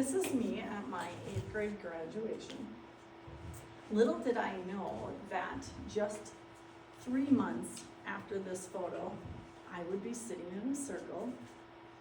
This is me at my 8th grade graduation. Little did I know that just 3 months after this photo, I would be sitting in a circle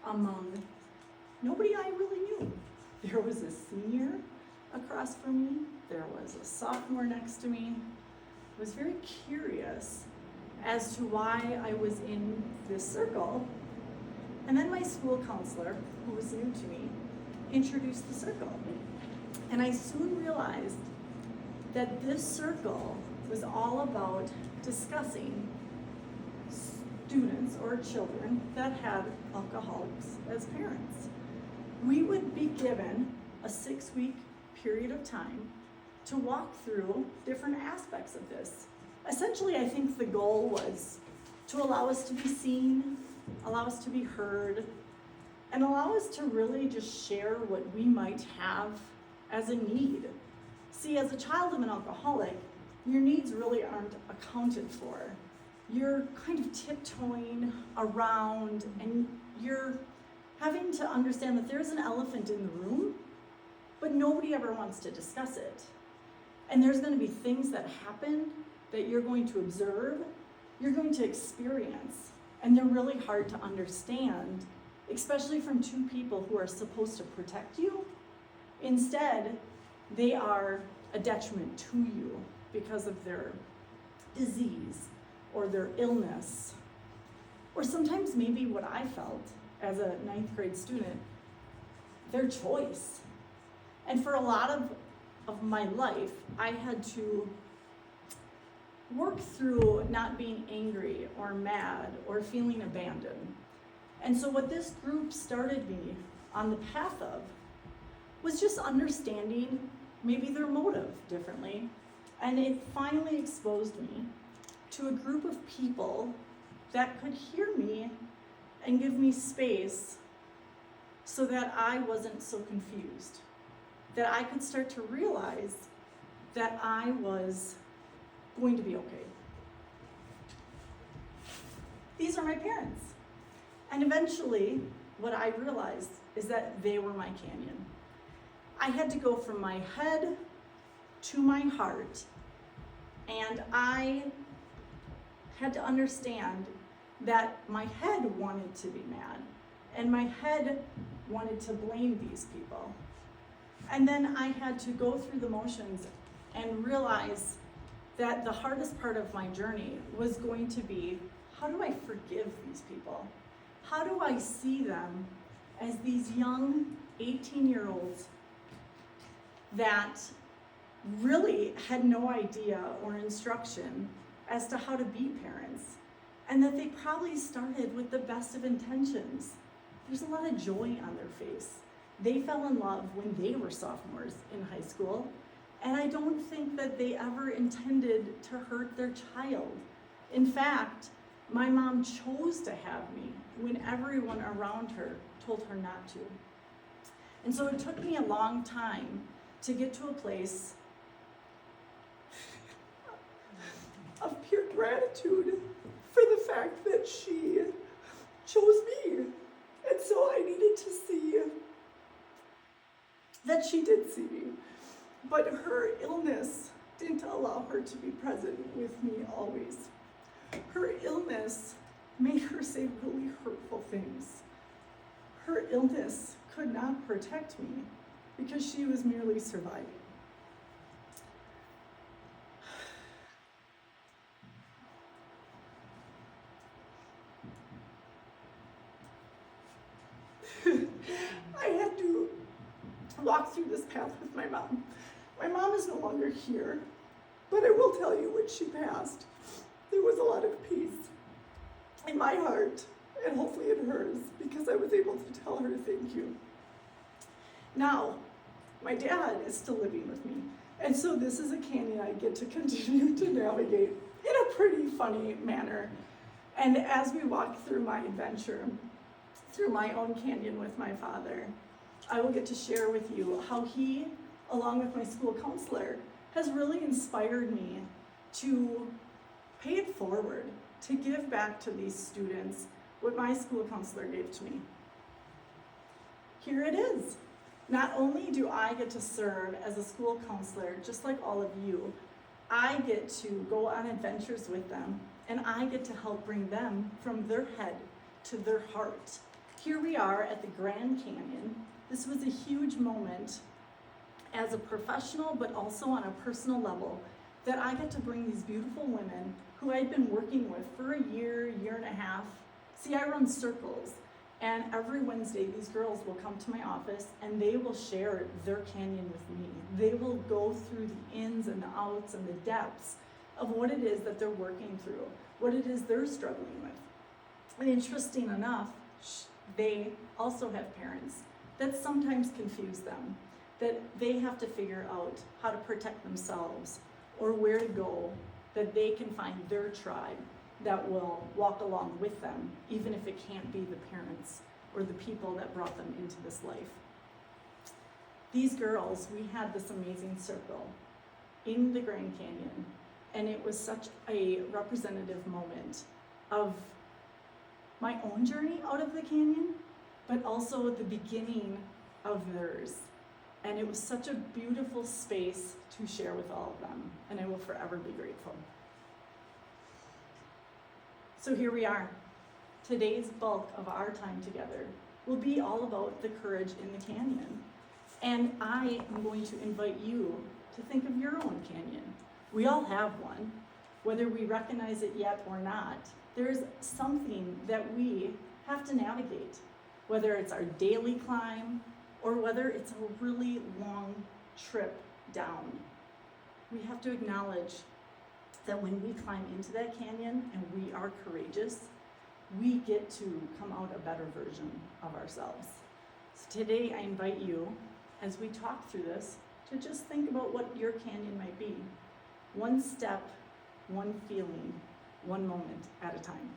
among nobody I really knew. There was a senior across from me, there was a sophomore next to me. I was very curious as to why I was in this circle. And then my school counselor, who was new to me, introduced the circle. And I soon realized that this circle was all about discussing students or children that had alcoholics as parents. We would be given a 6-week period of time to walk through different aspects of this. Essentially, I think the goal was to allow us to be seen, allow us to be heard, and allow us to really just share what we might have as a need. See, as a child of an alcoholic, your needs really aren't accounted for. You're kind of tiptoeing around and you're having to understand that there's an elephant in the room, but nobody ever wants to discuss it. And there's going to be things that happen that you're going to observe, you're going to experience, and they're really hard to understand, especially from two people who are supposed to protect you. Instead, they are a detriment to you because of their disease or their illness, or sometimes maybe what I felt as a 9th grade student, their choice. And for a lot of my life, I had to work through not being angry or mad or feeling abandoned. And so what this group started me on the path of was just understanding maybe their motive differently. And it finally exposed me to a group of people that could hear me and give me space so that I wasn't so confused, that I could start to realize that I was going to be okay. These are my parents. And eventually, what I realized is that they were my canyon. I had to go from my head to my heart, and I had to understand that my head wanted to be mad, and my head wanted to blame these people. And then I had to go through the motions and realize that the hardest part of my journey was going to be, how do I forgive these people? How do I see them as these young 18-year-olds that really had no idea or instruction as to how to be parents, and that they probably started with the best of intentions. There's a lot of joy on their face. They fell in love when they were sophomores in high school, and I don't think that they ever intended to hurt their child. In fact, my mom chose to have me when everyone around her told her not to. And so it took me a long time to get to a place of pure gratitude for the fact that she chose me. And so I needed to see that she did see me. But her illness didn't allow her to be present with me always. Her illness made her say really hurtful things. Her illness could not protect me because she was merely surviving. I had to walk through this path with my mom. My mom is no longer here, but I will tell you when she passed, there was a lot of peace in my heart, and hopefully in hers, because I was able to tell her thank you. Now, my dad is still living with me, and so this is a canyon I get to continue to navigate in a pretty funny manner. And as we walk through my adventure, through my own canyon with my father, I will get to share with you how he, along with my school counselor, has really inspired me to pay it forward, to give back to these students what my school counselor gave to me. Here it is. Not only do I get to serve as a school counselor, just like all of you, I get to go on adventures with them, and I get to help bring them from their head to their heart. Here we are at the Grand Canyon. This was a huge moment as a professional, but also on a personal level, that I get to bring these beautiful women who I'd been working with for a year, year and a half. See, I run circles, and every Wednesday these girls will come to my office and they will share their canyon with me. They will go through the ins and the outs and the depths of what it is that they're working through, what it is they're struggling with. And interesting enough, they also have parents that sometimes confuse them, that they have to figure out how to protect themselves or where to go, that they can find their tribe that will walk along with them, even if it can't be the parents or the people that brought them into this life. These girls, we had this amazing circle in the Grand Canyon, and it was such a representative moment of my own journey out of the canyon, but also the beginning of theirs. And it was such a beautiful space to share with all of them, and I will forever be grateful. So here we are. Today's bulk of our time together will be all about the courage in the canyon. And I am going to invite you to think of your own canyon. We all have one. Whether we recognize it yet or not, there's something that we have to navigate. Whether it's our daily climb or whether it's a really long trip down. We have to acknowledge that when we climb into that canyon and we are courageous, we get to come out a better version of ourselves. So today I invite you, as we talk through this, to just think about what your canyon might be. One step, one feeling, one moment at a time.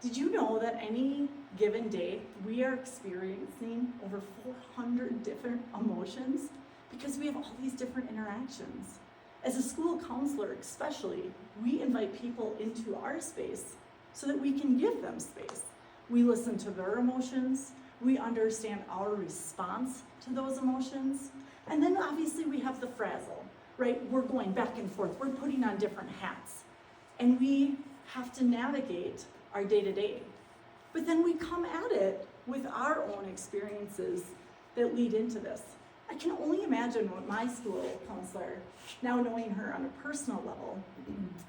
Did you know that any given day we are experiencing over 400 different emotions because we have all these different interactions? As a school counselor especially, we invite people into our space so that we can give them space. We listen to their emotions, we understand our response to those emotions, and then obviously we have the frazzle, right? We're going back and forth, we're putting on different hats, and we have to navigate our day-to-day. But then we come at it with our own experiences that lead into this. I can only imagine what my school counselor, now knowing her on a personal level,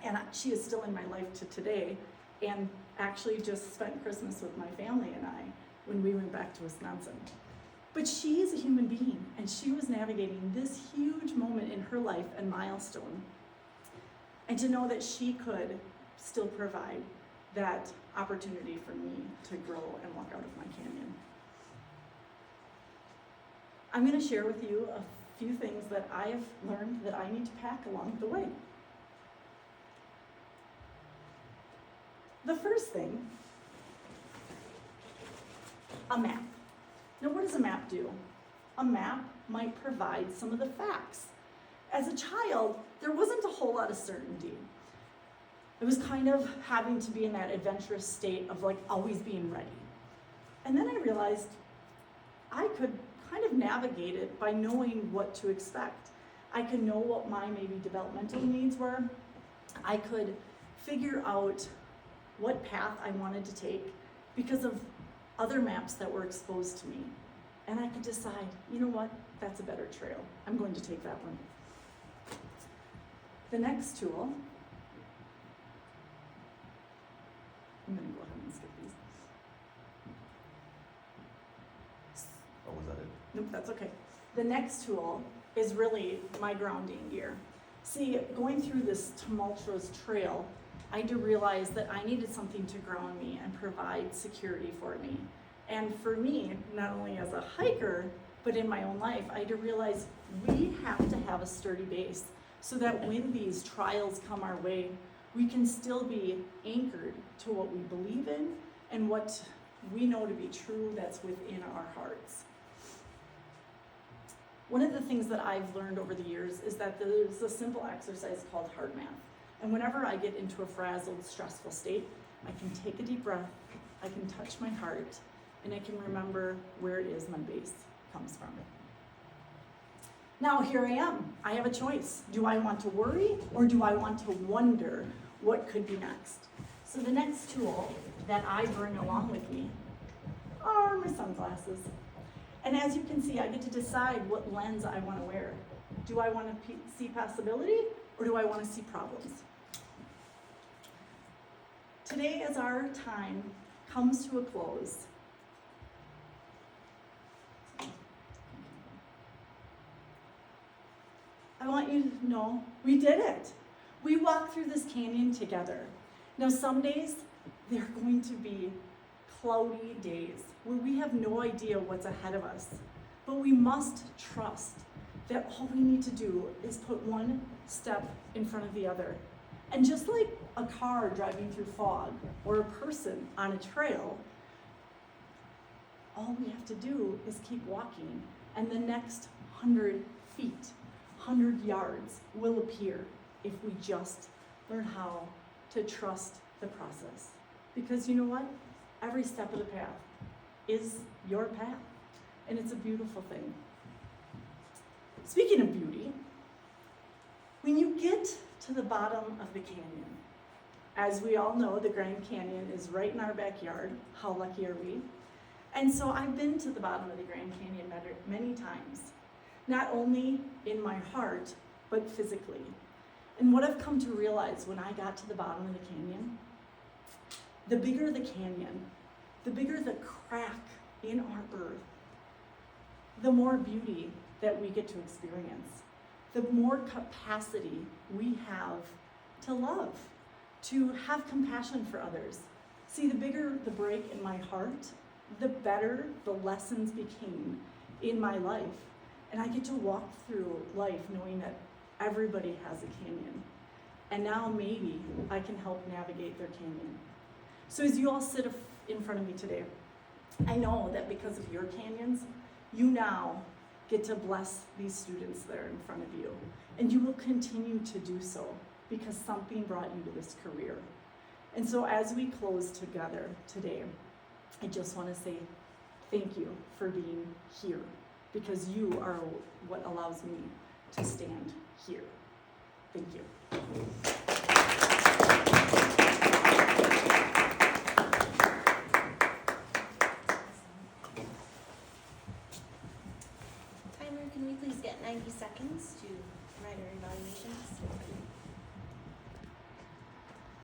and she is still in my life to today, and actually just spent Christmas with my family and I when we went back to Wisconsin. But she is a human being, and she was navigating this huge moment in her life and milestone. And to know that she could still provide that opportunity for me to grow and walk out of my canyon. I'm going to share with you a few things that I have learned that I need to pack along the way. The first thing, a map. Now, what does a map do? A map might provide some of the facts. As a child, there wasn't a whole lot of certainty. It was kind of having to be in that adventurous state of like always being ready. And then I realized I could kind of navigate it by knowing what to expect. I could know what my maybe developmental needs were. I could figure out what path I wanted to take because of other maps that were exposed to me. And I could decide, you know what, that's a better trail. I'm going to take that one. The next tool, I'm going to go ahead and skip these. Oh, was that it? Nope, that's okay. The next tool is really my grounding gear. See, going through this tumultuous trail, I had to realize that I needed something to ground me and provide security for me. And for me, not only as a hiker, but in my own life, I had to realize we have to have a sturdy base so that when these trials come our way, we can still be anchored to what we believe in and what we know to be true that's within our hearts. One of the things that I've learned over the years is that there's a simple exercise called heart math. And whenever I get into a frazzled, stressful state, I can take a deep breath, I can touch my heart, and I can remember where it is my base comes from. Now here I am. I have a choice. Do I want to worry or do I want to wonder what could be next? So the next tool that I bring along with me are my sunglasses. And as you can see, I get to decide what lens I want to wear. Do I want to see possibility or do I want to see problems? Today, as our time comes to a close, I want you to know we did it. We walked through this canyon together. Now, some days, they're going to be cloudy days where we have no idea what's ahead of us. But we must trust that all we need to do is put one step in front of the other. And just like a car driving through fog or a person on a trail, all we have to do is keep walking, and the next 100 feet, 100 yards will appear if we just learn how to trust the process. Because you know what? Every step of the path is your path, and it's a beautiful thing. Speaking of beauty, when you get to the bottom of the canyon, as we all know, the Grand Canyon is right in our backyard. How lucky are we? And so I've been to the bottom of the Grand Canyon many times, not only in my heart, but physically. And what I've come to realize when I got to the bottom of the canyon, the bigger the canyon, the bigger the crack in our earth, the more beauty that we get to experience, the more capacity we have to love, to have compassion for others. See, the bigger the break in my heart, the better the lessons became in my life. And I get to walk through life knowing that everybody has a canyon. And now maybe I can help navigate their canyon. So as you all sit in front of me today, I know that because of your canyons, you now get to bless these students that are in front of you. And you will continue to do so because something brought you to this career. And so as we close together today, I just want to say thank you for being here, because you are what allows me to stand here. Thank you.